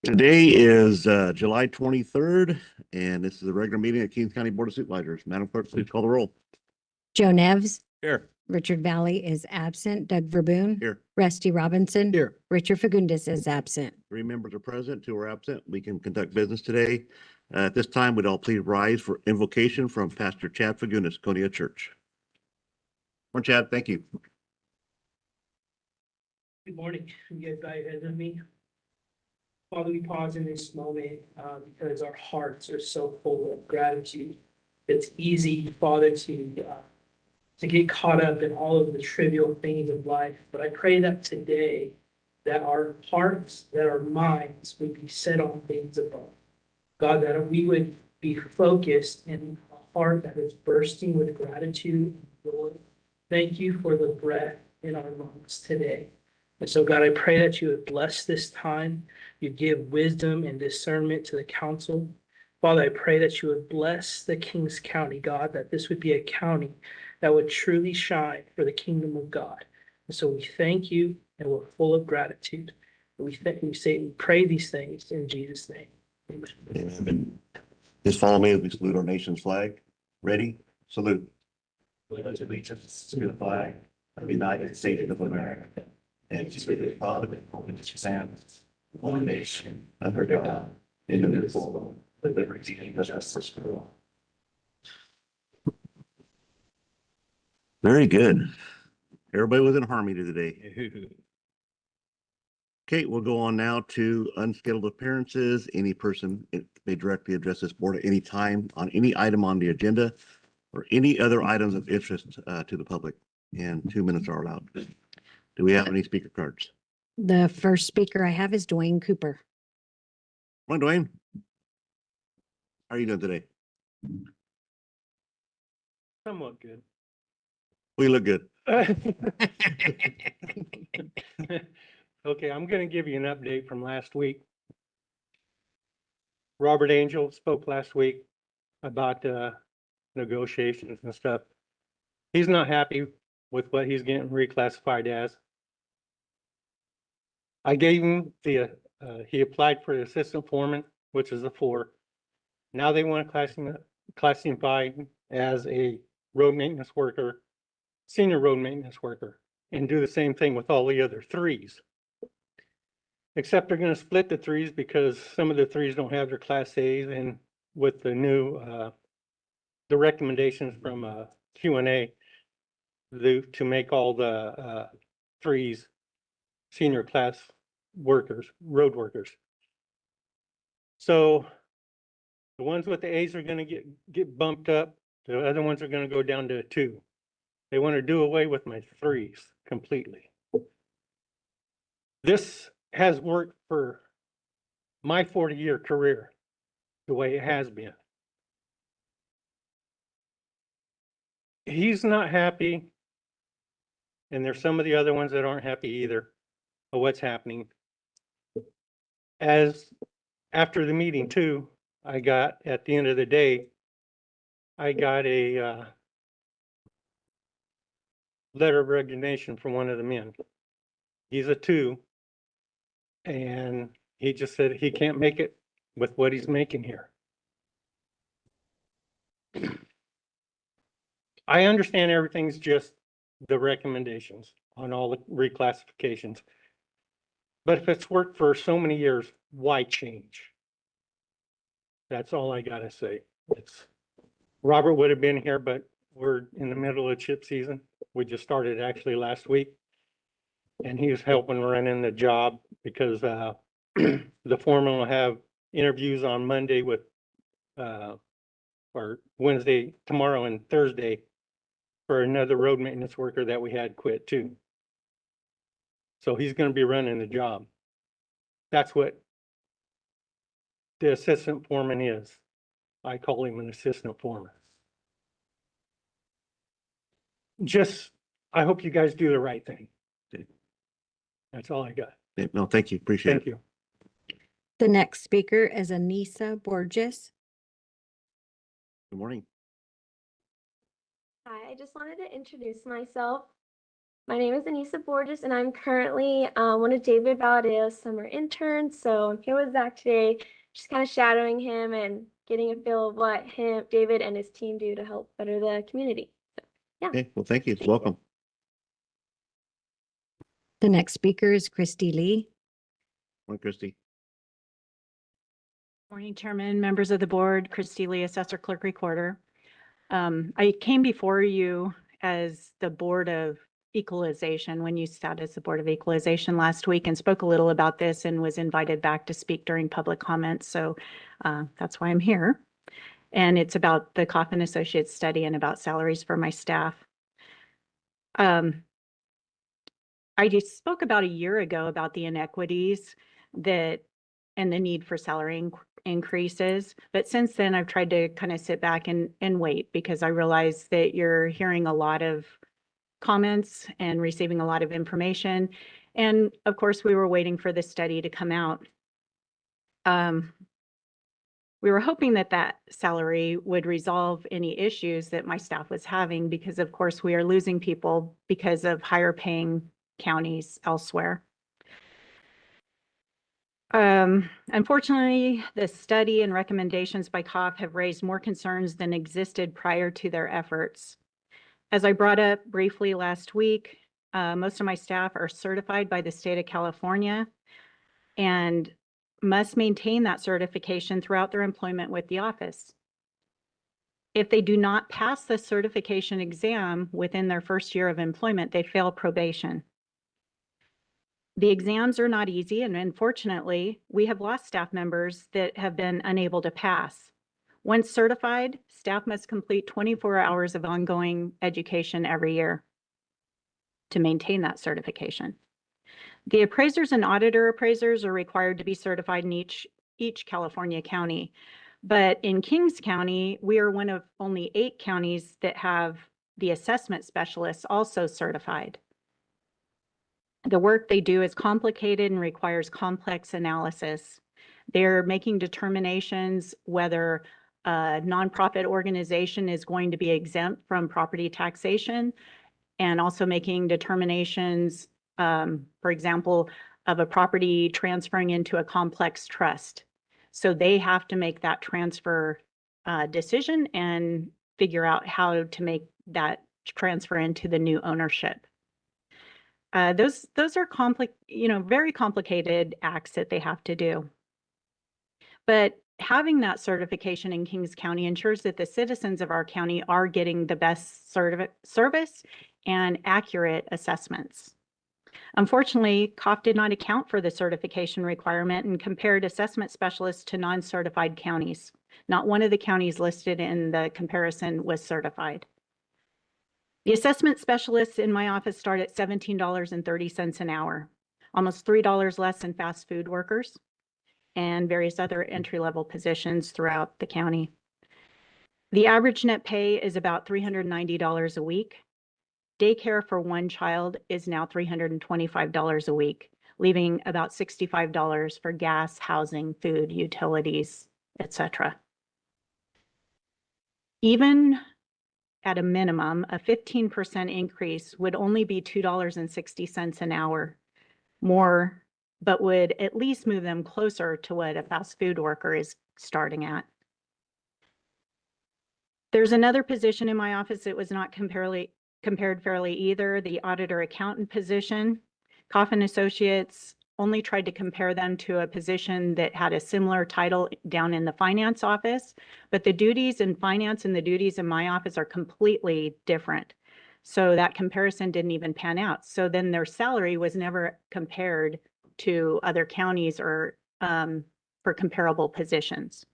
Today is July 23rd, and this is the regular meeting of Kings County Board of Supervisors. Madam Clerk, please call the roll. Joe Nevs, Here. Richard Valley is absent. Doug Verboon. Here. Rusty Robinson. Here. Richard Fagundes is absent. 3 members are present, 2 are absent. We can conduct business today. At this time, would all please rise for invocation from Pastor Chad Fagundes, Coney Church. Morning, Chad. Thank you. Good morning. You guys bow your heads with me. Father, we pause in this moment because our hearts are so full of gratitude. It's easy, Father, to get caught up in all of the trivial things of life. But I pray that today, that our hearts, that our minds would be set on things above. God, that we would be focused in a heart that is bursting with gratitude and joy. Thank you for the breath in our lungs today. And so, God, I pray that you would bless this time. You give wisdom and discernment to the council. Father, I pray that you would bless the Kings County, God, that this would be a county that would truly shine for the kingdom of God. And so we thank you, and we're full of gratitude. We pray these things in Jesus' name. Amen. Amen. Just follow me as we salute our nation's flag. Ready? Salute. Pledge allegiance to the flag of the United States of America and to the republic for which it stands, one nation, under God, indivisible, with liberty and justice for all. Very good. Everybody was in harmony today. Okay, we'll go on now to unscheduled appearances. Any person may directly address this board at any time on any item on the agenda or any other items of interest to the public, and 2 minutes are allowed. Do we have any speaker cards? The first speaker I have is Dwayne Cooper. Come on, Dwayne. How are you doing today? Somewhat good. We look good. Okay, I'm going to give you an update from last week. Robert Angel spoke last week about negotiations and stuff. He's not happy with what he's getting reclassified as. I gave him he applied for the assistant foreman, which is a 4. Now they want to classify him as a road maintenance worker, senior road maintenance worker, and do the same thing with all the other 3s. Except they're going to split the 3s because some of the 3s don't have their class A's, and with the new the recommendations from Q&A to make all the 3s senior class workers, road workers. So the ones with the A's are going to get bumped up. The other ones are going to go down to a 2. They want to do away with my 3s completely. This has worked for my 40-year career the way it has been. He's not happy, and there's some of the other ones that aren't happy either of what's happening. As after the meeting too, I got, at the end of the day, I got a letter of resignation from one of the men. He's a 2, and he just said he can't make it with what he's making here. I understand everything's just the recommendations on all the reclassifications. But if it's worked for so many years, why change? That's all I gotta say. Robert would have been here, but we're in the middle of chip season. We just started actually last week. And he was helping running the job because the foreman will have interviews on Monday with or Wednesday, tomorrow and Thursday for another road maintenance worker that we had quit too. So he's going to be running the job. That's what the assistant foreman is. I call him an assistant foreman. Just, I hope you guys do the right thing. That's all I got. No, thank you. Appreciate it. Thank you. The next speaker is Anissa Borges. Good morning. Hi, I just wanted to introduce myself. My name is Anissa Borges, and I'm currently one of David Valdeo's summer interns. So I'm here with Zach today, just kind of shadowing him and getting a feel of what David and his team do to help better the community. So, yeah. Okay, well, thank you. Thank you. Welcome. The next speaker is Christy Lee. Morning, Christy. Morning, Chairman, members of the board, Christy Lee, Assessor Clerk Recorder. I came before you as the Board of Equalization when you sat as the Board of Equalization last week and spoke a little about this and was invited back to speak during public comments. So that's why I'm here. And it's about the Coffin Associates study and about salaries for my staff. I just spoke about a year ago about the inequities that and the need for salary increases. But since then, I've tried to kind of sit back and wait because I realize that you're hearing a lot of comments and receiving a lot of information. And of course, we were waiting for the study to come out. We were hoping that that salary would resolve any issues that my staff was having because of course we are losing people because of higher paying counties elsewhere. Unfortunately, the study and recommendations by COF have raised more concerns than existed prior to their efforts. As I brought up briefly last week, most of my staff are certified by the state of California and must maintain that certification throughout their employment with the office. If they do not pass the certification exam within their first year of employment, they fail probation. The exams are not easy, and unfortunately, we have lost staff members that have been unable to pass. Once certified, staff must complete 24 hours of ongoing education every year to maintain that certification. The appraisers and auditor appraisers are required to be certified in each California county. But in Kings County, we are one of only 8 counties that have the assessment specialists also certified. The work they do is complicated and requires complex analysis. They're making determinations whether a nonprofit organization is going to be exempt from property taxation and also making determinations, for example, of a property transferring into a complex trust. So they have to make that transfer decision and figure out how to make that transfer into the new ownership. Those are very complicated acts that they have to do. But having that certification in Kings County ensures that the citizens of our county are getting the best service and accurate assessments. Unfortunately, COF did not account for the certification requirement and compared assessment specialists to non-certified counties. Not one of the counties listed in the comparison was certified. The assessment specialists in my office start at $17.30 an hour, almost $3 less than fast food workers and various other entry-level positions throughout the county. The average net pay is about $390 a week. Daycare for one child is now $325 a week, leaving about $65 for gas, housing, food, utilities, etc. Even at a minimum, a 15% increase would only be $2.60 an hour more, but would at least move them closer to what a fast food worker is starting at. There's another position in my office that was not compared fairly either, the auditor accountant position. Coffin Associates only tried to compare them to a position that had a similar title down in the finance office, but the duties in finance and the duties in my office are completely different. So that comparison didn't even pan out. So then their salary was never compared to other counties or for comparable positions.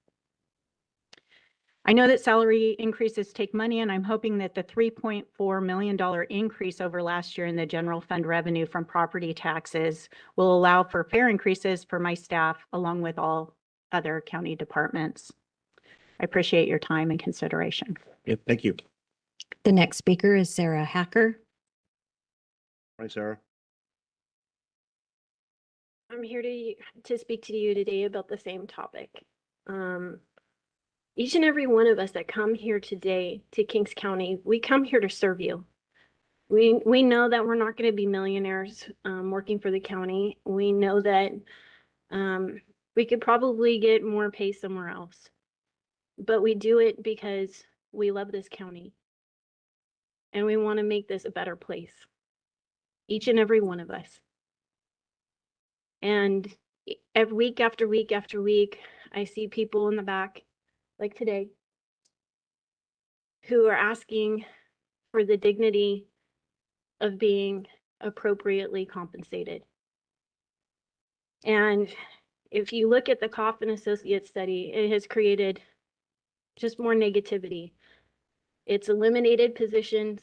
I know that salary increases take money, and I'm hoping that the $3.4 million increase over last year in the general fund revenue from property taxes will allow for fair increases for my staff along with all other county departments. I appreciate your time and consideration. Yeah, thank you. The next speaker is Sarah Hacker. Hi, Sarah. I'm here to speak to you today about the same topic. Each and every one of us that come here today to Kings County, we come here to serve you. We know that we're not going to be millionaires working for the county. We know that we could probably get more pay somewhere else, but we do it because we love this county and we want to make this a better place, each and every one of us. And every week after week after week, I see people in the back, like today, who are asking for the dignity of being appropriately compensated. And if you look at the Coffin Associates study, it has created just more negativity. It's eliminated positions.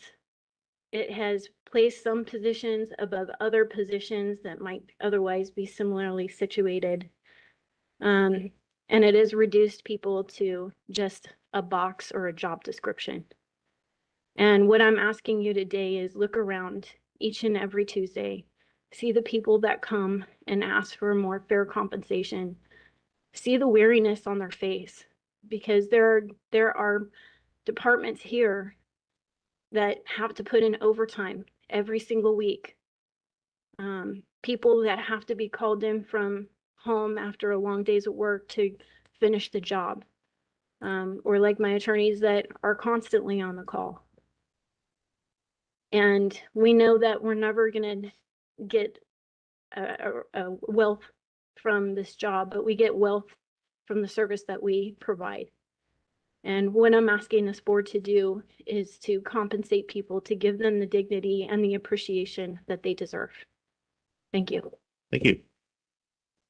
It has placed some positions above other positions that might otherwise be similarly situated. And it has reduced people to just a box or a job description. And what I'm asking you today is look around each and every Tuesday, see the people that come and ask for more fair compensation, see the weariness on their face, because there are departments here that have to put in overtime every single week. People that have to be called in from home after a long days of work to finish the job. Or like my attorneys that are constantly on the call. And we know that we're never going to get a wealth from this job, but we get wealth from the service that we provide. And what I'm asking this board to do is to compensate people, to give them the dignity and the appreciation that they deserve. Thank you. Thank you.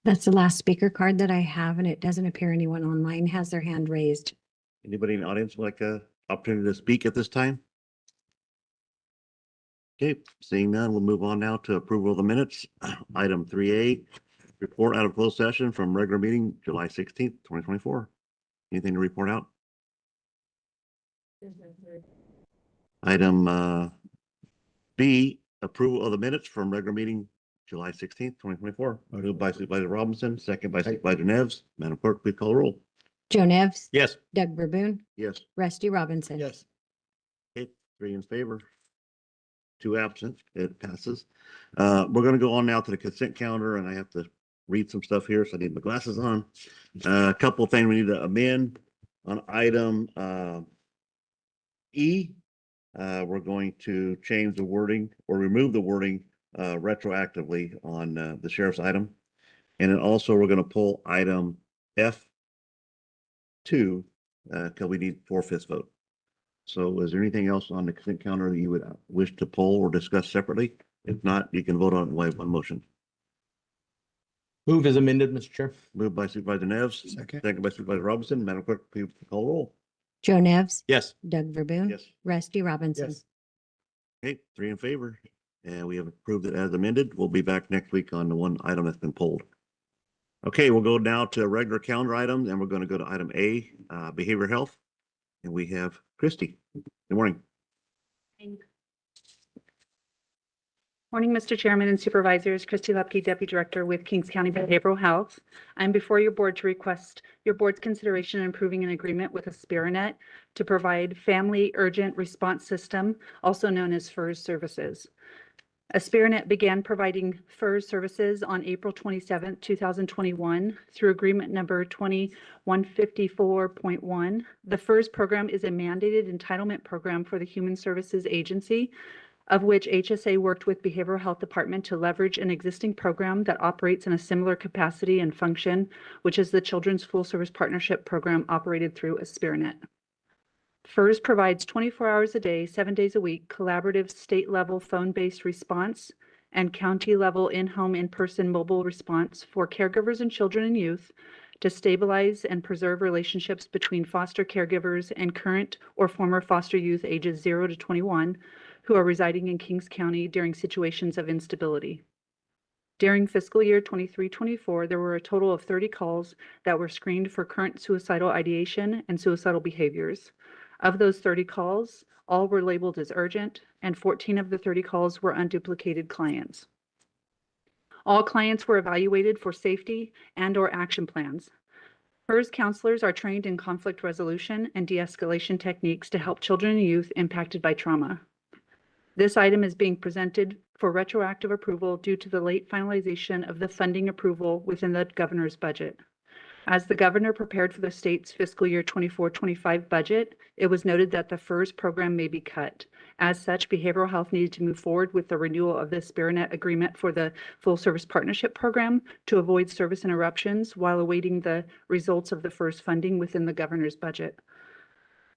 That's the last speaker card that I have, and it doesn't appear anyone online has their hand raised. Anybody in the audience would like a opportunity to speak at this time? Okay, seeing none, we'll move on now to approval of the minutes. Item 3A, report out of closed session from regular meeting, July 16th, 2024. Anything to report out? Item B, approval of the minutes from regular meeting, July 16th, 2024. Moved by Supervisor Robinson, second by Supervisor Neves. Madam Clerk, please call the roll. Joe Nevs. Yes. Doug Verboon. Yes. Rusty Robinson. Yes. Okay, 3 in favor. 2 absent, it passes. We're going to go on now to the consent calendar, and I have to read some stuff here, so I need my glasses on. A couple of things we need to amend on item E. We're going to change the wording or remove the wording retroactively on the sheriff's item. And then also we're going to pull item F2 because we need 4/5 vote. So is there anything else on the consent calendar that you would wish to pull or discuss separately? If not, you can vote on it in one motion. Move as amended, Mr. Chair. Moved by Supervisor Neves. Second by Supervisor Robinson. Madam Clerk, please call roll. Joe Nevs. Yes. Doug Verboon. Yes. Rusty Robinson. Yes. Okay, 3 in favor. And we have approved it as amended. We'll be back next week on the one item that's been pulled. Okay, we'll go now to regular calendar items, and we're going to go to item A, behavioral health. And we have Christy. Good morning. Morning, Mr. Chairman and Supervisors. Christy Lepke, Deputy Director with Kings County Behavioral Health. I'm before your board to request your board's consideration in approving an agreement with Aspiranet to provide Family Urgent Response System, also known as FERS services. Aspiranet began providing FERS services on April 27, 2021 through agreement number 2154.1. The FERS program is a mandated entitlement program for the Human Services Agency, of which HSA worked with Behavioral Health Department to leverage an existing program that operates in a similar capacity and function, which is the Children's Full Service Partnership Program operated through Aspiranet. FERS provides 24 hours a day, 7 days a week, collaborative state-level phone-based response and county-level in-home, in-person mobile response for caregivers and children and youth to stabilize and preserve relationships between foster caregivers and current or former foster youth ages 0 to 21 who are residing in Kings County during situations of instability. During fiscal year 23-24, there were a total of 30 calls that were screened for current suicidal ideation and suicidal behaviors. Of those 30 calls, all were labeled as urgent, and 14 of the 30 calls were unduplicated clients. All clients were evaluated for safety and/or action plans. FERS counselors are trained in conflict resolution and de-escalation techniques to help children and youth impacted by trauma. This item is being presented for retroactive approval due to the late finalization of the funding approval within the governor's budget. As the governor prepared for the state's fiscal year 24-25 budget, it was noted that the FERS program may be cut. As such, behavioral health needed to move forward with the renewal of the Spirit agreement for the full service partnership program to avoid service interruptions while awaiting the results of the FERS funding within the governor's budget.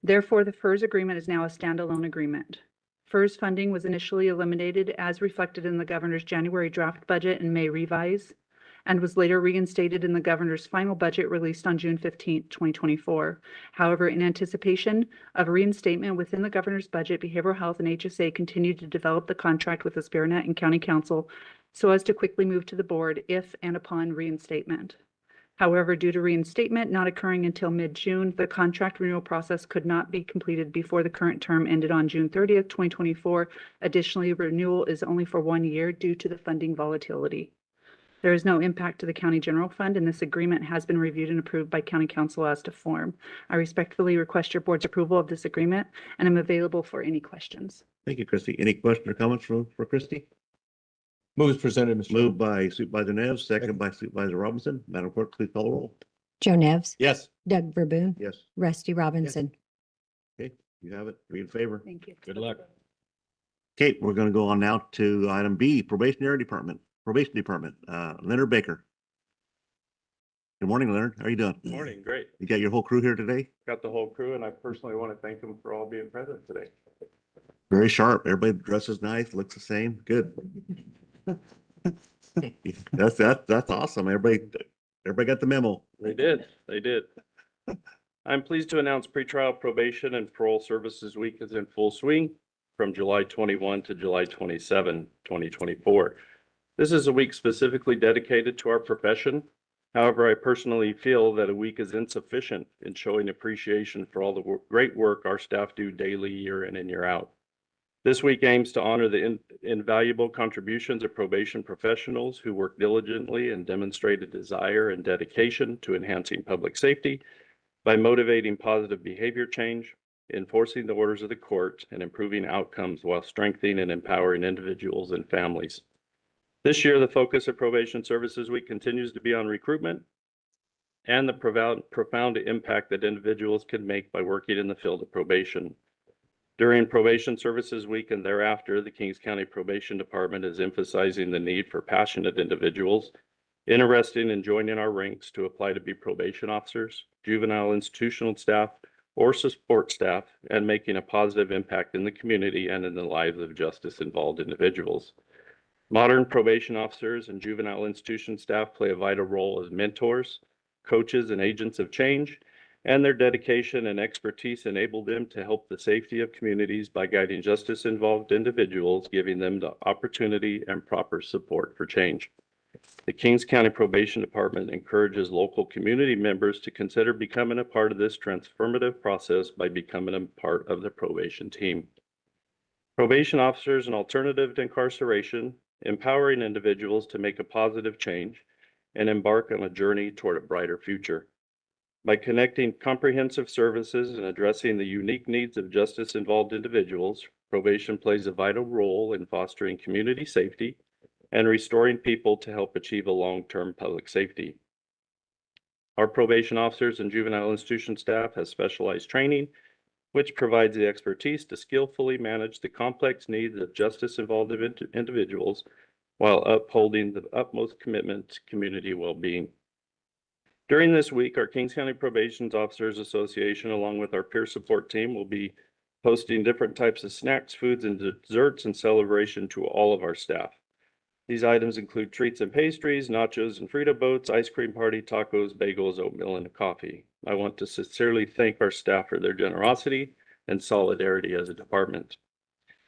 Therefore, the FERS agreement is now a standalone agreement. FERS funding was initially eliminated as reflected in the governor's January draft budget and May revise, and was later reinstated in the governor's final budget released on June 15, 2024. However, in anticipation of reinstatement within the governor's budget, Behavioral Health and HSA continued to develop the contract with the Spearnet and County Council so as to quickly move to the board if and upon reinstatement. However, due to reinstatement not occurring until mid-June, the contract renewal process could not be completed before the current term ended on June 30th, 2024. Additionally, renewal is only for 1 year due to the funding volatility. There is no impact to the county general fund, and this agreement has been reviewed and approved by county council as to form. I respectfully request your board's approval of this agreement, and I'm available for any questions. Thank you, Christie. Any questions or comments for Christie? Move as presented, Mr. Chairman. Moved by Supervisor Neves, second by Supervisor Robinson. Madam Clerk, please call the roll. Joe Nevs, Yes. Doug Verboon, Yes. Rusty Robinson. Okay, you have it. 3 in favor. Thank you. Good luck. Okay, we're going to go on now to item B, Probation Department. Leonard Baker. Good morning, Leonard. How are you doing? Morning, great. You got your whole crew here today? Got the whole crew, and I personally want to thank them for all being present today. Very sharp. Everybody dresses nice, looks the same. Good. That's awesome. Everybody got the memo. They did. I'm pleased to announce pretrial probation and parole services week is in full swing from July 21 to July 27, 2024. This is a week specifically dedicated to our profession. However, I personally feel that a week is insufficient in showing appreciation for all the great work our staff do daily, year in and year out. This week aims to honor the invaluable contributions of probation professionals who work diligently and demonstrate a desire and dedication to enhancing public safety by motivating positive behavior change, enforcing the orders of the court, and improving outcomes while strengthening and empowering individuals and families. This year, the focus of Probation Services Week continues to be on recruitment and the profound impact that individuals can make by working in the field of probation. During Probation Services Week and thereafter, the Kings County Probation Department is emphasizing the need for passionate individuals interested in joining our ranks to apply to be probation officers, juvenile institutional staff, or support staff, and making a positive impact in the community and in the lives of justice-involved individuals. Modern probation officers and juvenile institution staff play a vital role as mentors, coaches, and agents of change, and their dedication and expertise enable them to help the safety of communities by guiding justice-involved individuals, giving them the opportunity and proper support for change. The Kings County Probation Department encourages local community members to consider becoming a part of this transformative process by becoming a part of the probation team. Probation officers an alternative to incarceration, empowering individuals to make a positive change and embark on a journey toward a brighter future. By connecting comprehensive services and addressing the unique needs of justice-involved individuals, probation plays a vital role in fostering community safety and restoring people to help achieve a long-term public safety. Our probation officers and juvenile institution staff has specialized training, which provides the expertise to skillfully manage the complex needs of justice-involved individuals while upholding the utmost commitment to community well-being. During this week, our Kings County Probation Officers Association, along with our peer support team, will be posting different types of snacks, foods, and desserts in celebration to all of our staff. These items include treats and pastries, nachos and Frito boats, ice cream party, tacos, bagels, oatmeal, and a coffee. I want to sincerely thank our staff for their generosity and solidarity as a department.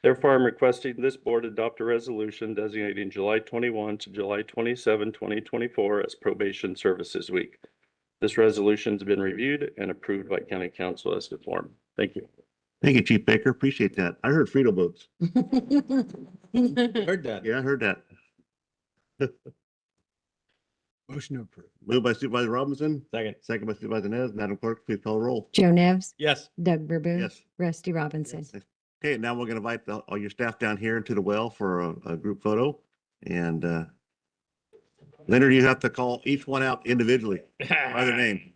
Therefore, I'm requesting this board adopt a resolution designating July 21 to July 27, 2024 as Probation Services Week. This resolution has been reviewed and approved by County Council as to form. Thank you. Thank you, Chief Baker. Appreciate that. I heard Frito boats. Heard that. Yeah, I heard that. Motion to approve. Moved by Supervisor Robinson, Second. second by Supervisor Neves. Madam Clerk, please call the roll. Joe Nevs, Yes. Doug Verboon. Yes. Rusty Robinson. Okay, now we're gonna invite all your staff down here into the well for a group photo. And Leonard, you have to call each one out individually by their name.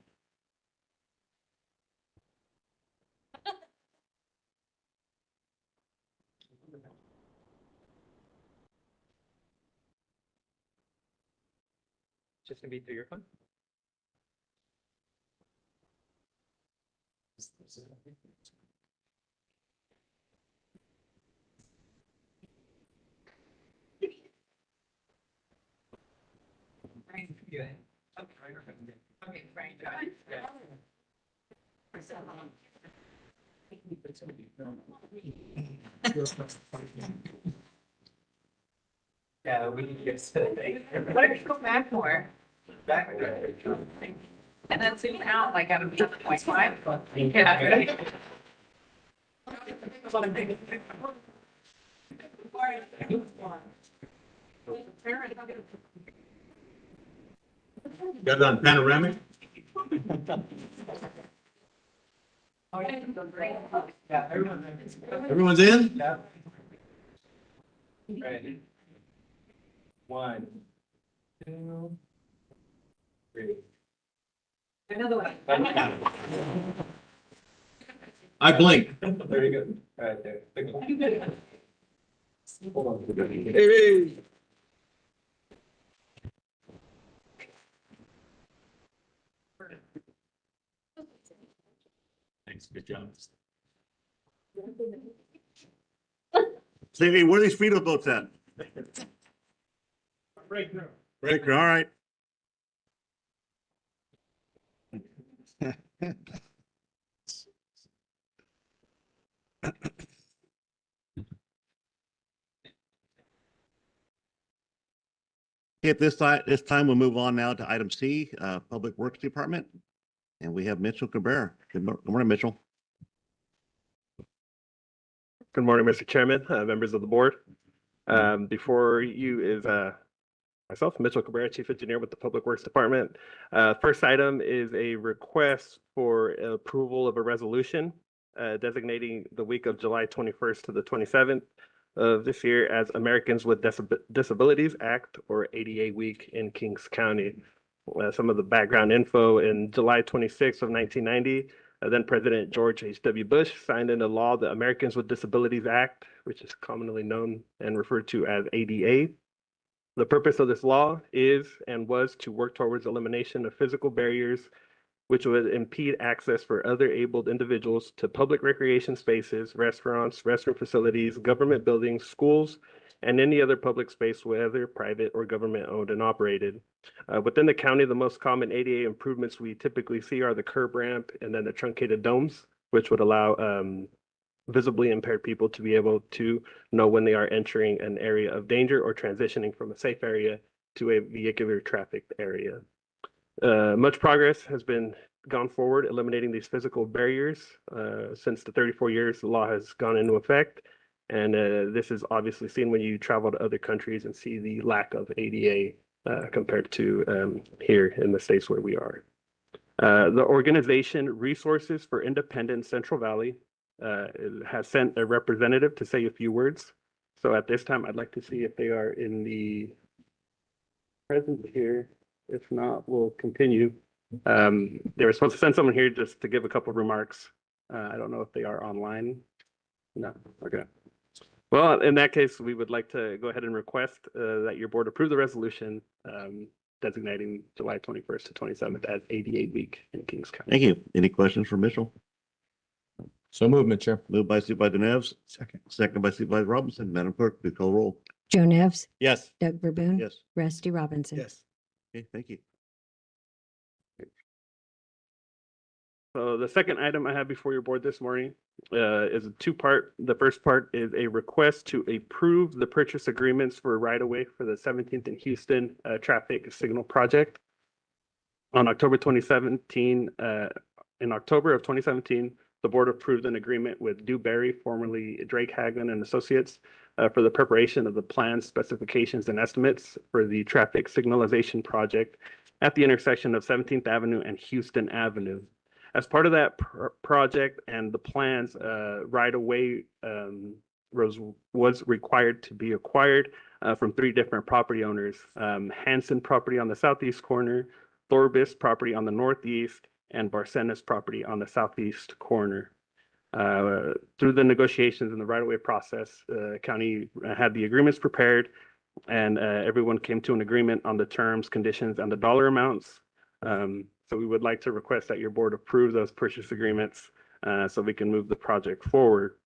Just gonna be through your phone. Yeah, we need to get Let's go back more. back. And then zoom out like at a 7.5. Yeah. Got it on panoramic? Yeah, everyone. Everyone's in? Yeah. Ready. 1, 2, 3. Another one. I blink. Very good. Right there. Hold on. Hey. Thanks, good job. Say, hey, where are these speedo boats at? Break through. Breaker, all right. At this time, we'll move on now to item C, Public Works Department. And we have Mitchell Cabrera. Good morning, Mitchell. Good morning, Mr. Chairman, members of the board. Before you is myself, Mitchell Cabrera, Chief Engineer with the Public Works Department. First item is a request for approval of a resolution designating the week of July 21st to the 27th of this year as Americans with Disabilities Act, or ADA Week in Kings County. Some of the background info: in July 26th of 1990, then President George H.W. Bush signed into law the Americans with Disabilities Act, which is commonly known and referred to as ADA. The purpose of this law is and was to work towards elimination of physical barriers which would impede access for other abled individuals to public recreation spaces, restaurants, restroom facilities, government buildings, schools, and any other public space, whether private or government owned and operated. Within the county, the most common ADA improvements we typically see are the curb ramp and then the truncated domes, which would allow visibly impaired people to be able to know when they are entering an area of danger or transitioning from a safe area to a vehicular trafficked area. Much progress has been gone forward eliminating these physical barriers since the 34 years the law has gone into effect. And this is obviously seen when you travel to other countries and see the lack of ADA compared to here in the states where we are. The organization Resources for Independent Central Valley has sent a representative to say a few words. So at this time, I'd like to see if they are in the present here. If not, we'll continue. They were supposed to send someone here just to give a couple of remarks. I don't know if they are online. No, okay. Well, in that case, we would like to go ahead and request that your board approve the resolution designating July 21st to 27th as ADA Week in Kings County. Thank you. Any questions for Mitchell? So moved, Mr. Chair. Moved by Supervisor Neves, Second. second by Supervisor Robinson. Madam Clerk, please call roll. Joe Nevs, Yes. Doug Verboon. Yes. Rusty Robinson. Yes. Okay, thank you. So the second item I have before your board this morning is a two-part. The first part is a request to approve the purchase agreements for right-of-way for the 17th and Houston traffic signal project. On October 2017, in October of 2017, the board approved an agreement with Dewberry, formerly Drake Hagman and Associates, for the preparation of the plans, specifications, and estimates for the traffic signalization project at the intersection of 17th Avenue and Houston Avenue. As part of that project and the plans, right away was required to be acquired from 3 different property owners. Hanson property on the southeast corner, Thorbis property on the northeast, and Barcenas property on the southeast corner. Through the negotiations and the right-of-way process, county had the agreements prepared, and everyone came to an agreement on the terms, conditions, and the dollar amounts. So we would like to request that your board approve those purchase agreements so we can move the project forward.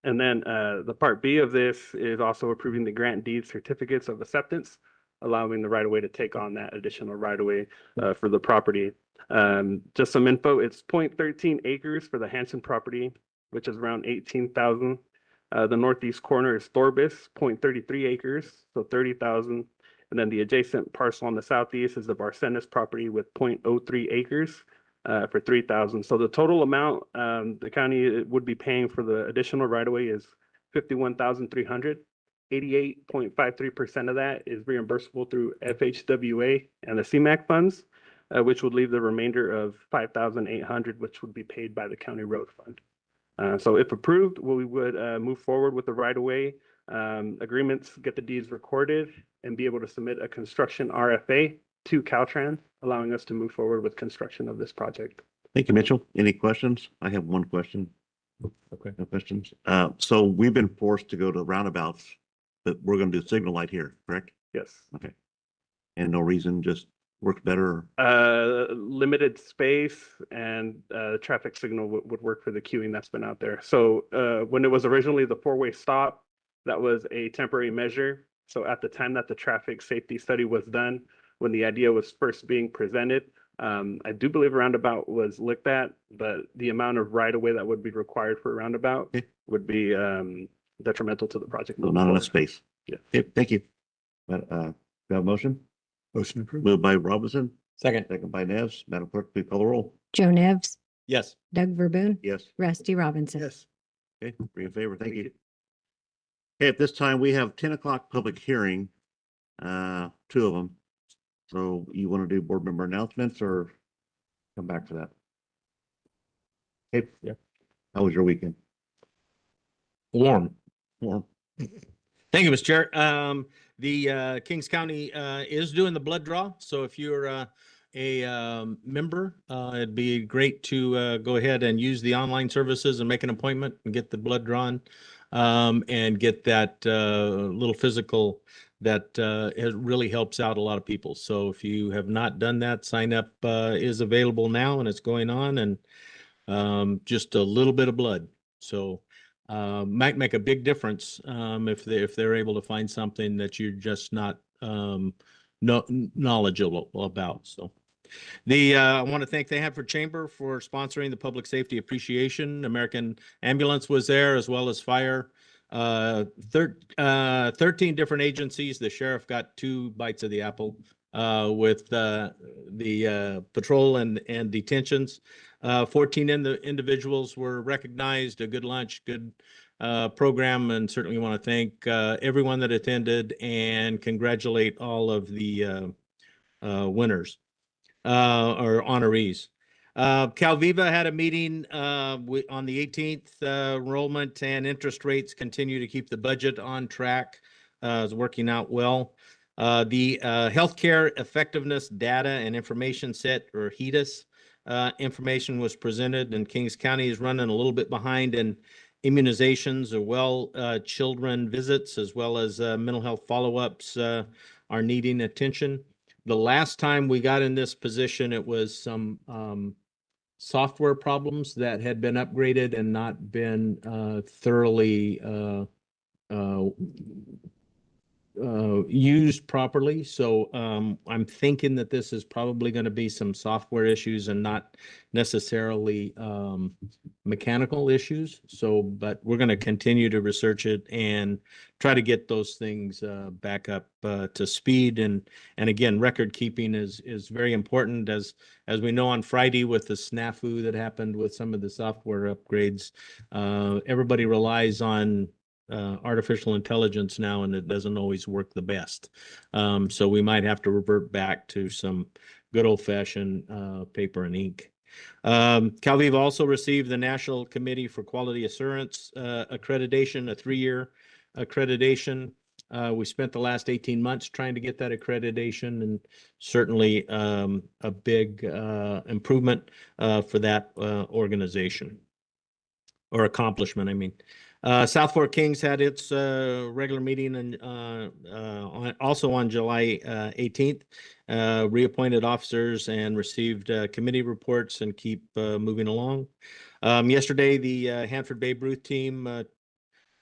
And then the part B of this is also approving the grant deed certificates of acceptance, allowing the right-of-way to take on that additional right-of-way for the property. Just some info, it's 0.13 acres for the Hanson property, which is around 18,000. The northeast corner is Thorbis, 0.33 acres, so 30,000. And then the adjacent parcel on the southeast is the Barcenas property with 0.03 acres for 3,000. So the total amount the county would be paying for the additional right-of-way is 51,300. 88.53% of that is reimbursable through FHWA and the CMAQ funds, which would leave the remainder of 5,800, which would be paid by the county road fund. So if approved, we would move forward with the right-of-way agreements, get the deeds recorded, and be able to submit a construction RFA to Caltrans, allowing us to move forward with construction of this project. Thank you, Mitchell. Any questions? I have one question. Okay. No questions. So we've been forced to go to roundabouts, but we're going to do signal light here, correct? Yes. Okay. And no reason, just works better? Limited space and traffic signal would work for the queuing that's been out there. So when it was originally the 4-way stop, that was a temporary measure. So at the time that the traffic safety study was done, when the idea was first being presented, I do believe a roundabout was looked at, but the amount of right-of-way that would be required for a roundabout Okay. would be detrimental to the project. So not enough space. Yeah. Okay, thank you. But, do you have a motion? Motion approved. Moved by Robinson, Second. second by Neves. Madam Clerk, please call the roll. Joe Nevs, Yes. Doug Verboon, Yes. Rusty Robinson. Yes. Okay, three in favor. Thank you. Okay, at this time, we have 10 o'clock public hearing, 2 of them. So you want to do board member announcements or come back for that? Okay. Yeah. How was your weekend? Warm. Warm. Thank you, Mr. Chair. The Kings County is doing the blood draw. So if you're a member, it'd be great to go ahead and use the online services and make an appointment and get the blood drawn and get that little physical that it really helps out a lot of people. So if you have not done that, sign up is available now and it's going on, and just a little bit of blood. So might make a big difference if they're able to find something that you're just not knowledgeable about. So I want to thank the Hanford Chamber for sponsoring the Public Safety Appreciation. American Ambulance was there, as well as fire. 13 different agencies. The sheriff got 2 bites of the apple with the patrol and detentions. 14 individuals were recognized. A good lunch, good program, and certainly want to thank everyone that attended and congratulate all of the winners or honorees. Calviva had a meeting on the 18th. Enrollment and interest rates continue to keep the budget on track. It's working out well. The healthcare effectiveness data and information set, or HEDIS, information was presented, and Kings County is running a little bit behind in immunizations, children visits, as well as mental health follow-ups are needing attention. The last time we got in this position, it was some software problems that had been upgraded and not been thoroughly used properly. So I'm thinking that this is probably going to be some software issues and not necessarily mechanical issues. So, but we're going to continue to research it and try to get those things back up to speed. And again, record keeping is very important, as we know on Friday with the snafu that happened with some of the software upgrades. Everybody relies on artificial intelligence now, and it doesn't always work the best. So we might have to revert back to some good old-fashioned paper and ink. Calviva also received the National Committee for Quality Assurance accreditation, a 3-year accreditation. We spent the last 18 months trying to get that accreditation, and certainly a big improvement for that organization or accomplishment, I mean. South Fork Kings had its regular meeting and also on July 18th. Reappointed officers and received committee reports and keep moving along. Yesterday, the Hanford Babe Ruth team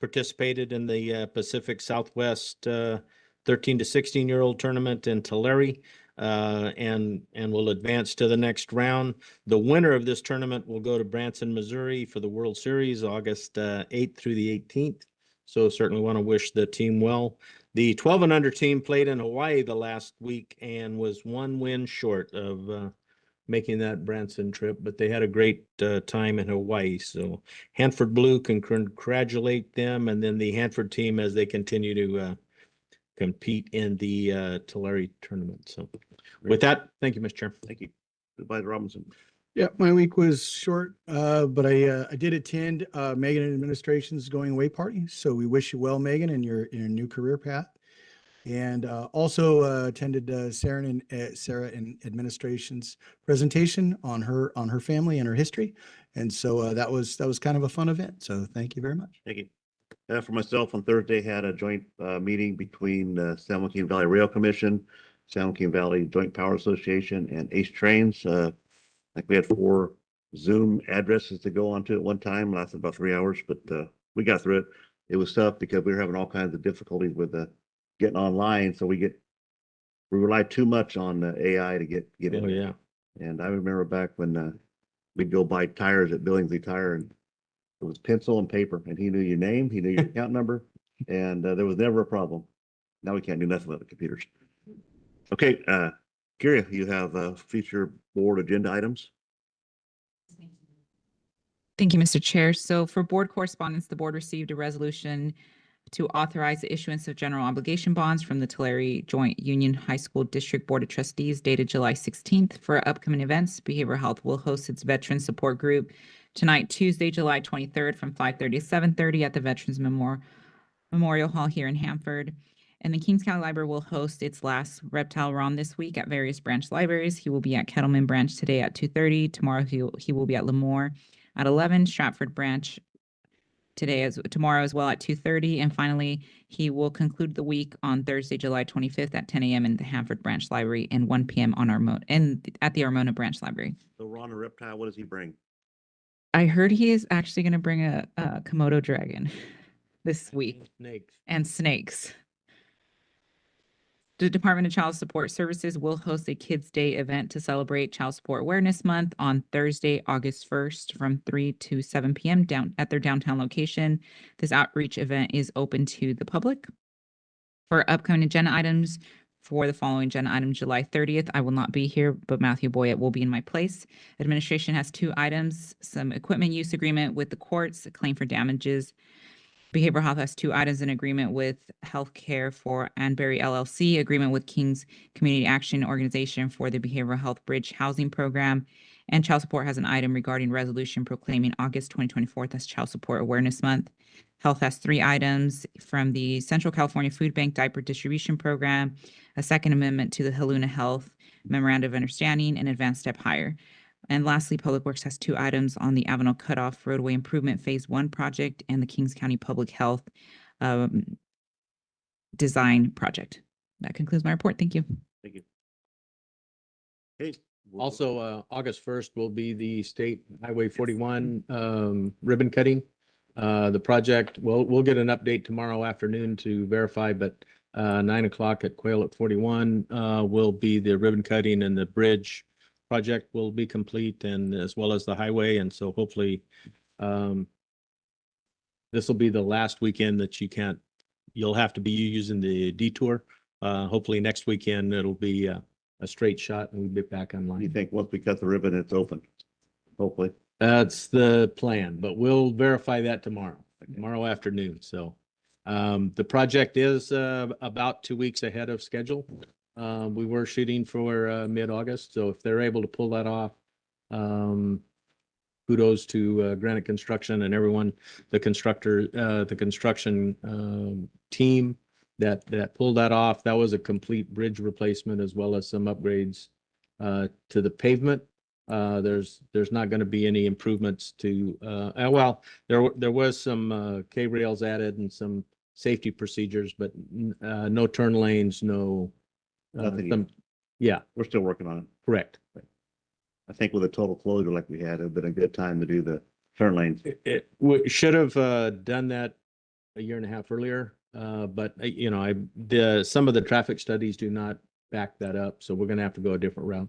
participated in the Pacific Southwest 13 to 16-year-old tournament in Tulare. And will advance to the next round. The winner of this tournament will go to Branson, Missouri for the World Series, August 8th through the 18th. So certainly want to wish the team well. The 12 and under team played in Hawaii the last week and was 1 win short of making that Branson trip, but they had a great time in Hawaii. So Hanford Blue can congratulate them, and then the Hanford team as they continue to compete in the Tulare tournament. So with that, thank you, Mr. Chair. Thank you. Supervisor Robinson. Yeah, my week was short, but I did attend Megan and administration's going away party. So we wish you well, Megan, in your new career path. And also attended Sarah and administration's presentation on her family and her history. And so that was kind of a fun event. So thank you very much. Thank you. For myself, on Thursday, had a joint meeting between San Joaquin Valley Rail Commission, San Joaquin Valley Joint Power Association, and Ace Trains. Like we had 4 Zoom addresses to go onto at one time. Lasted about 3 hours, but we got through it. It was tough because we were having all kinds of difficulties with getting online. So we rely too much on AI to get in. Oh, yeah. And I remember back when we'd go buy tires at Billingsley Tire, and it was pencil and paper, and he knew your name, he knew your account number, and there was never a problem. Now we can't do nothing with the computers. Okay, Kyria, you have future board agenda items? Thank you, Mr. Chair. So for board correspondence, the board received a resolution to authorize the issuance of general obligation bonds from the Tulare Joint Union High School District Board of Trustees dated July 16th for upcoming events. Behavioral Health will host its Veteran Support Group tonight, Tuesday, July 23rd from 5:30 to 7:30 at the Veterans Memorial Hall here in Hanford. And the Kings County Library will host its last reptile ROM this week at various branch libraries. He will be at Kettleman Branch today at 2:30. Tomorrow he will be at Lemoore at 11, Stratford Branch tomorrow as well at 2:30. And finally, he will conclude the week on Thursday, July 25th at 10 a.m. in the Hanford Branch Library and 1 p.m. on at the Armona Branch Library. So Ron, a reptile, what does he bring? I heard he is actually going to bring a Komodo dragon this week. Snakes. And snakes. The Department of Child Support Services will host a Kids Day event to celebrate Child Support Awareness Month on Thursday, August 1st from 3 to 7 p.m. down at their downtown location. This outreach event is open to the public. For upcoming agenda items, for the following agenda item, July 30th, I will not be here, but Matthew Boyett will be in my place. Administration has 2 items, some equipment use agreement with the courts, a claim for damages. Behavioral Health has 2 items in agreement with Healthcare for Anbury LLC, agreement with King's Community Action Organization for the Behavioral Health Bridge Housing Program, and Child Support has an item regarding resolution proclaiming August 2024 as Child Support Awareness Month. Health has 3 items from the Central California Food Bank Diaper Distribution Program, a second amendment to the Haluna Health Memorandum of Understanding, and Advanced Step Higher. And lastly, Public Works has 2 items on the Avenel Cutoff Roadway Improvement Phase 1 project and the Kings County Public Health Design Project. That concludes my report. Thank you. Thank you. Okay. Also, August 1st will be the State Highway 41 ribbon cutting. The project, we'll get an update tomorrow afternoon to verify, but 9 o'clock at Quail at 41 will be the ribbon cutting, and the bridge project will be complete, and as well as the highway. And so hopefully this will be the last weekend that you'll have to be using the detour. Hopefully next weekend it'll be a straight shot and we'll be back online. You think once we cut the ribbon, it's open? Hopefully. That's the plan, but we'll verify that tomorrow afternoon. So the project is about 2 weeks ahead of schedule. We were shooting for mid-August, so if they're able to pull that off, Kudos to Granite Construction and everyone, the construction team that pulled that off. That was a complete bridge replacement as well as some upgrades to the pavement. There's not going to be any improvements to, well, there was some K-rails added and some safety procedures, but no turn lanes, no. Nothing yet. Yeah, We're still working on it. correct. I think with a total closure like we had, it'd been a good time to do the turn lanes. We should have done that a year and a half earlier, but you know, some of the traffic studies do not back that up, so we're gonna have to go a different route.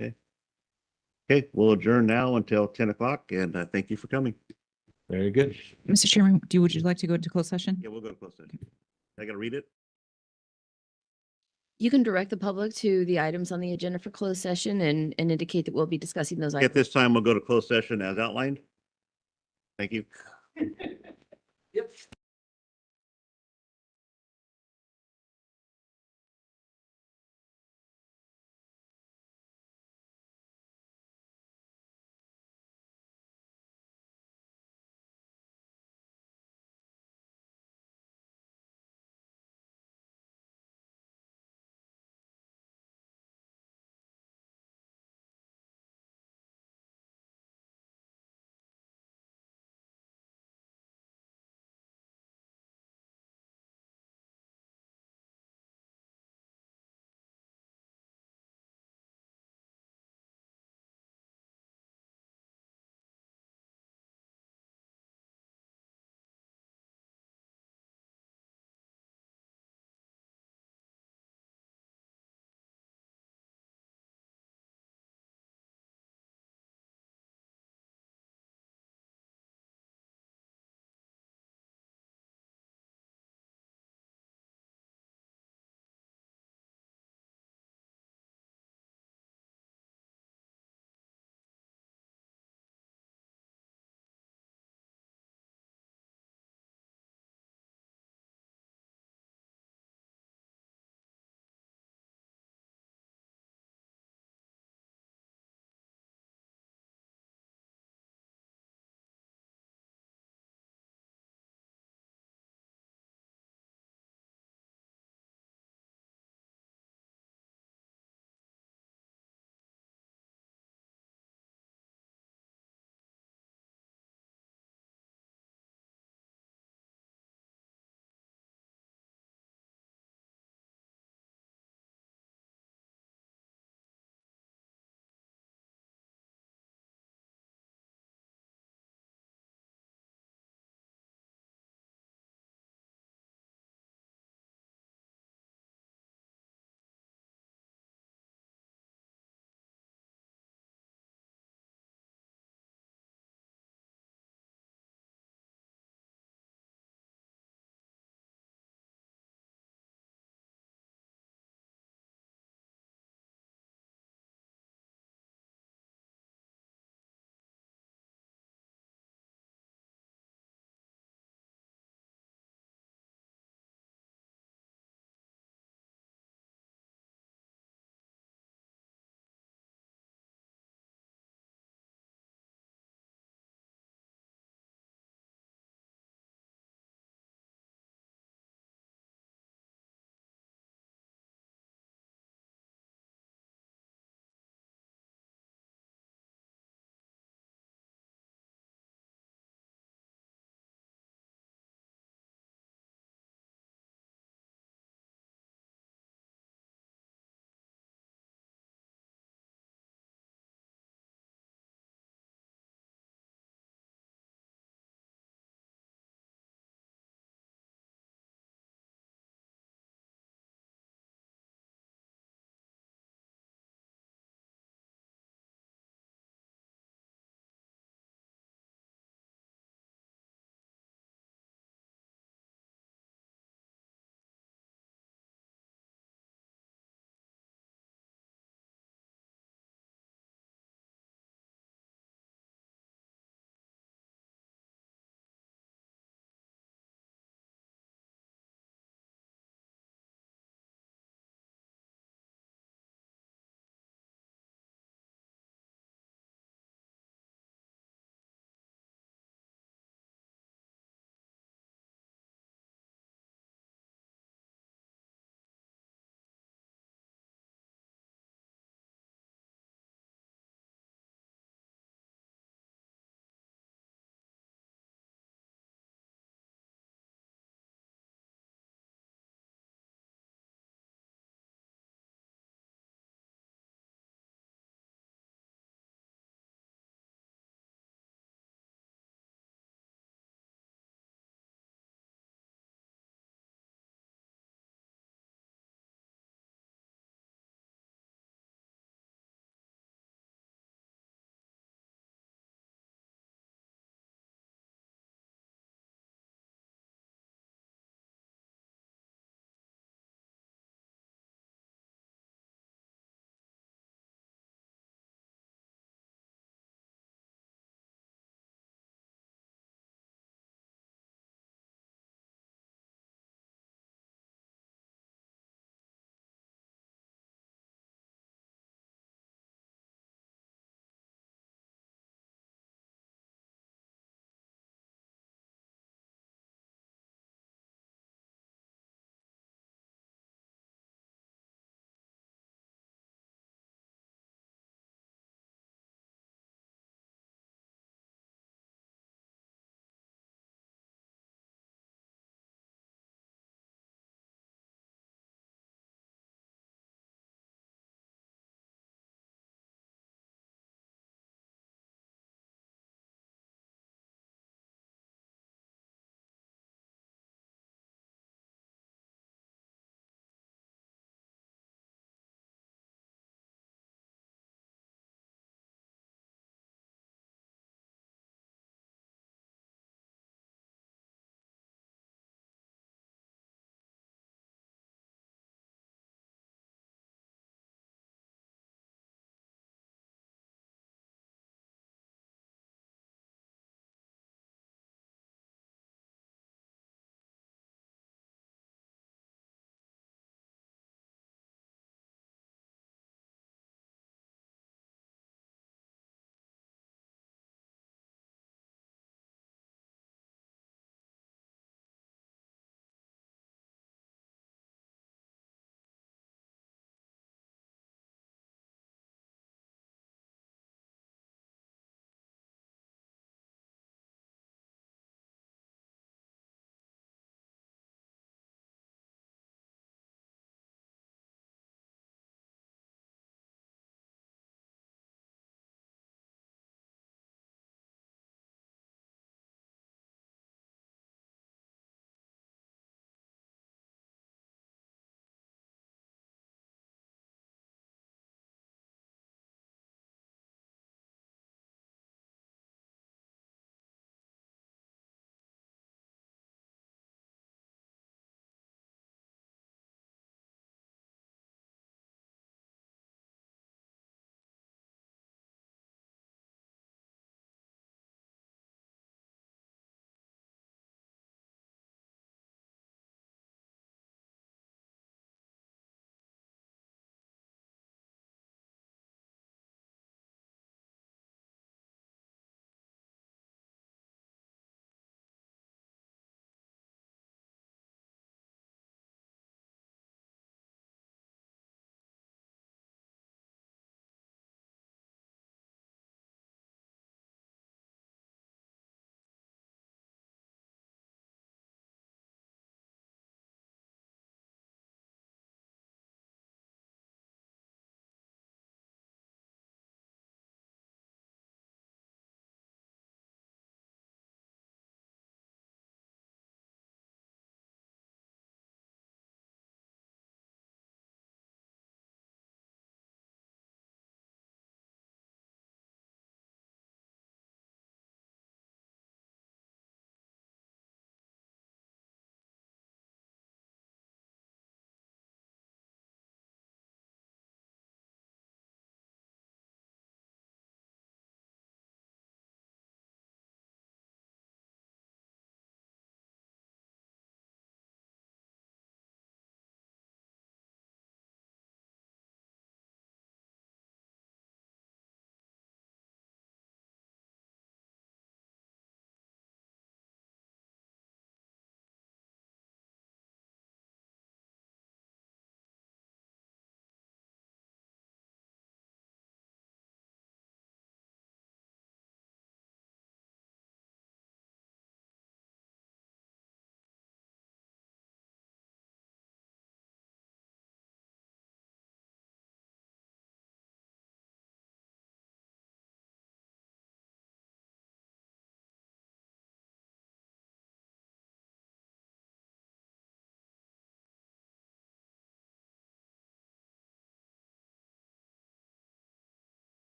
Okay, we'll adjourn now until 10 o'clock and thank you for coming. Very good. Mr. Chairman, would you like to go into closed session? Yeah, we'll go to close session. I gotta read it. You can direct the public to the items on the agenda for closed session and indicate that we'll be discussing those At items. this time, we'll go to closed session as outlined. Thank you. Yep.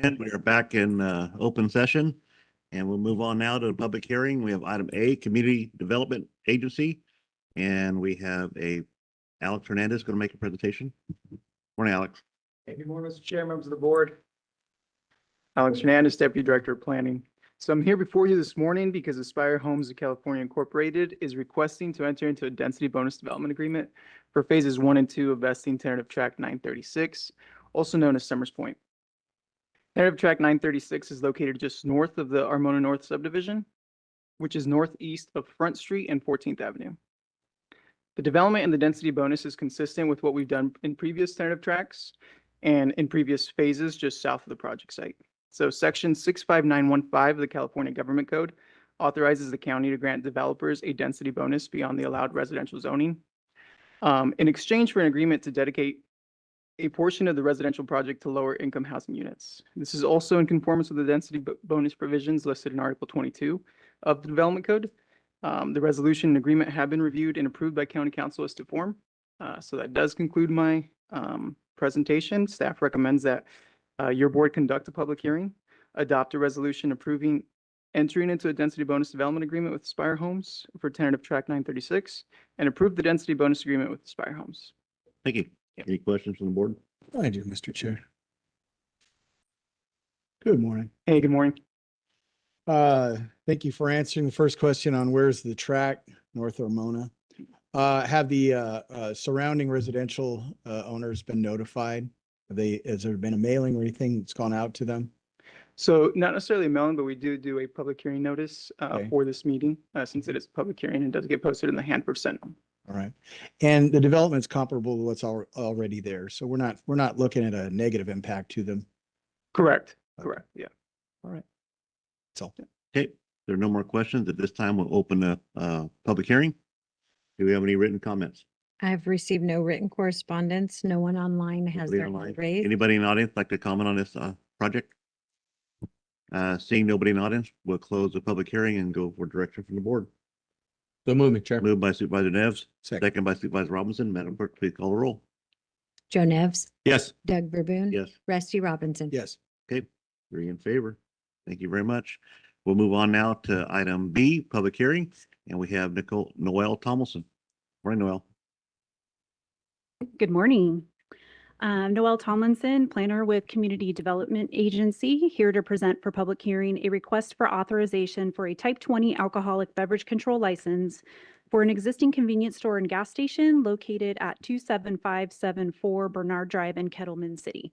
And we are back in open session, and we'll move on now to the public hearing. We have item A, Community Development Agency, and we have Alex Hernandez going to make a presentation. Morning, Alex. Hey, good morning, Mr. Chair, members of the board. Alex Hernandez, Deputy Director of Planning. So I'm here before you this morning because Aspire Homes of California Incorporated is requesting to enter into a density bonus development agreement for phases 1 and 2 of vesting tentative tract 936, also known as Summers Point. Tentative tract 936 is located just north of the Armona North subdivision, which is northeast of Front Street and 14th Avenue. The development and the density bonus is consistent with what we've done in previous tentative tracts and in previous phases just south of the project site. So section 65915 of the California Government Code authorizes the county to grant developers a density bonus beyond the allowed residential zoning in exchange for an agreement to dedicate a portion of the residential project to lower income housing units. This is also in conformance with the density bonus provisions listed in Article 22 of the Development Code. The resolution and agreement have been reviewed and approved by County Council as to form. So that does conclude my presentation. Staff recommends that your board conduct a public hearing, adopt a resolution approving entering into a density bonus development agreement with Aspire Homes for tentative tract 936, and approve the density bonus agreement with Aspire Homes. Thank you. Any questions from the board? I do, Mr. Chair. Good morning. Hey, good morning. Thank you for answering the first question on where's the track, North Armona. Have the surrounding residential owners been notified? Has there been a mailing or anything that's gone out to them? So not necessarily a mailing, but we do a public hearing notice Okay. for this meeting, since it is a public hearing and does get posted in the Hanford Sentinel. All right. And the development's comparable to what's already there. So we're not looking at a negative impact to them. Correct. Correct. Yeah. All right. That's all. Okay, there are no more questions. At this time, we'll open a public hearing. Do we have any written comments? I've received no written correspondence. No one online has Nobody their online? hand raised. Anybody in the audience like to comment on this project? Seeing nobody in the audience, we'll close the public hearing and go for direction from the board. So move, Mr. Chair. Moved by Supervisor Neves, Second. second by Supervisor Robinson. Madam Clerk, please call the roll. Joe Nevs, Yes. Doug Verboon. Yes. Rusty Robinson. Yes. Okay, 3 in favor. Thank you very much. We'll move on now to item B, public hearing, and we have Noel Tomlinson. Morning, Noel. Good morning. Noelle Tomlinson, planner with Community Development Agency, here to present for public hearing a request for authorization for a type 20 alcoholic beverage control license for an existing convenience store and gas station located at 27574 Bernard Drive in Kettleman City.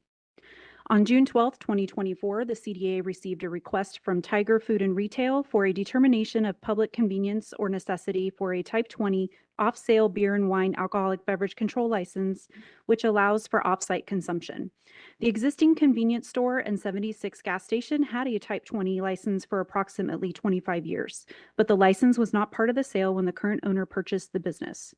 On June 12th, 2024, the CDA received a request from Tiger Food and Retail for a determination of public convenience or necessity for a type 20 off-sale beer and wine alcoholic beverage control license, which allows for off-site consumption. The existing convenience store and 76 gas station had a type 20 license for approximately 25 years, but the license was not part of the sale when the current owner purchased the business.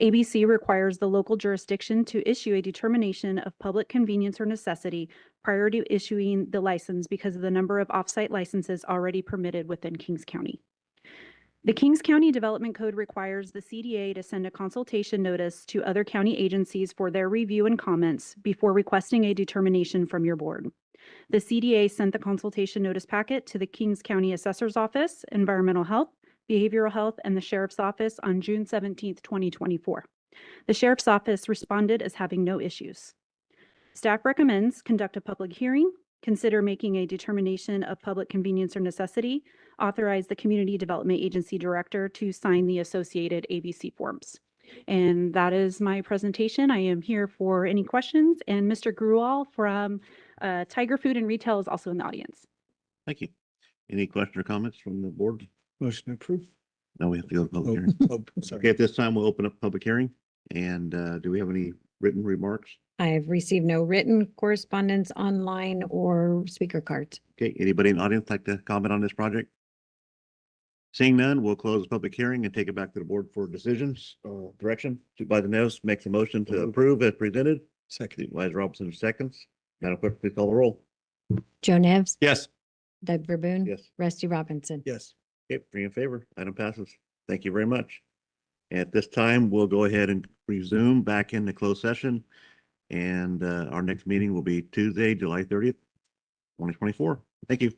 ABC requires the local jurisdiction to issue a determination of public convenience or necessity prior to issuing the license because of the number of off-site licenses already permitted within Kings County. The Kings County Development Code requires the CDA to send a consultation notice to other county agencies for their review and comments before requesting a determination from your board. The CDA sent the consultation notice packet to the Kings County Assessor's Office, Environmental Health, Behavioral Health, and the Sheriff's Office on June 17th, 2024. The Sheriff's Office responded as having no issues. Staff recommends conduct a public hearing, consider making a determination of public convenience or necessity, authorize the Community Development Agency Director to sign the associated ABC forms. And that is my presentation. I am here for any questions, and Mr. Grual from Tiger Food and Retail is also in the audience. Thank you. Any questions or comments from the board? Motion to approve. No, we have to go to public hearing. Oh, sorry. Okay, at this time, we'll open up public hearing. And do we have any written remarks? I have received no written correspondence online or speaker cards. Okay, anybody in the audience like to comment on this project? Seeing none, we'll close the public hearing and take it back to the board for decisions or direction. Supervisor Neves makes a motion to approve as presented. Second. Supervisor Robinson seconds. Madam Clerk, please call the roll. Joe Nevs, Yes. Doug Verboon. Yes. Rusty Robinson. Yes. Okay, 3 in favor. Item passes. Thank you very much. At this time, we'll go ahead and resume back into closed session. And our next meeting will be Tuesday, July 30th. 2024. Thank you.